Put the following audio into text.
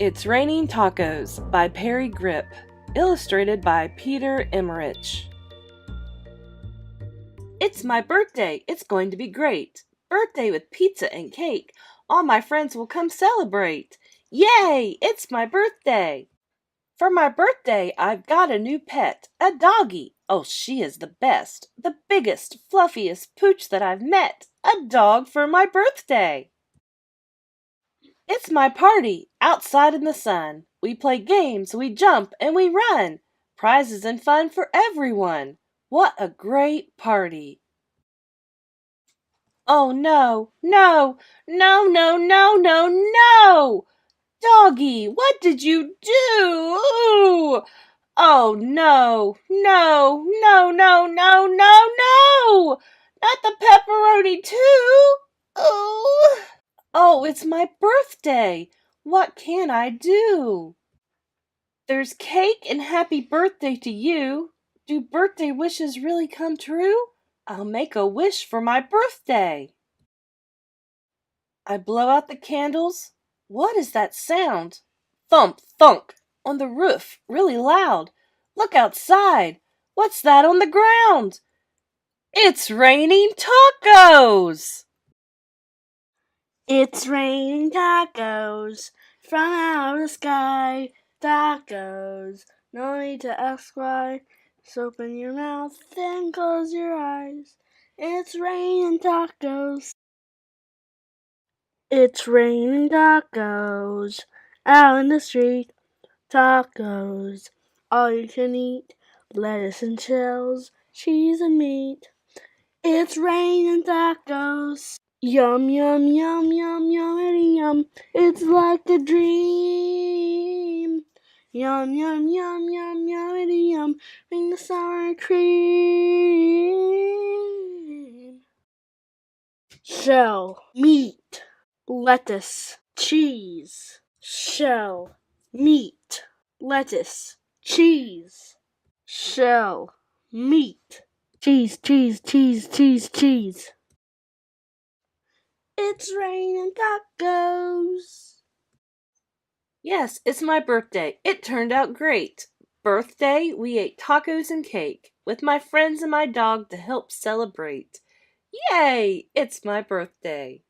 It's Raining Tacos by Parry Gripp, illustrated by Peter Emmerich. It's my birthday! It's going to be great! Birthday with pizza and cake! All my friends will come celebrate! Yay! It's my birthday! For my birthday, I've got a new pet, a doggie. Oh, she is the best, the biggest, fluffiest pooch that I've met. A dog for my birthday! It's my party, outside in the sun. We play games, we jump, and we run. Prizes and fun for everyone. What a great party! Oh no, no, no, no, no, no, no! Doggie, what did you do? Ooh! Oh no, no, no, no, no, no, no! Not the pepperoni too! Ooh! Oh, it's my birthday! What can I do? There's cake and happy birthday to you. Do birthday wishes really come true? I'll make a wish for my birthday. I blow out the candles. What is that sound? Thump, thunk, on the roof, really loud. Look outside. What's that on the ground? It's raining tacos! It's raining tacos from out of the sky. Tacos, no need to ask why. So open your mouth and close your eyes. It's raining tacos. It's raining tacos out in the street. Tacos, all you can eat. Lettuce and shells, cheese and meat. It's raining tacos. Yum, yum, yum, yum, yummity, yum. It's like a dream. Yum, yum, yum, yum, yummity, yum. Bring the sour cream. Shell, meat, lettuce, cheese. Shell, meat, lettuce, cheese. Shell, meat, cheese, cheese, cheese, cheese, cheese. It's raining tacos. Yes, it's my birthday. It turned out great. Birthday, we ate tacos and cake with my friends and my dog to help celebrate. Yay! It's my birthday.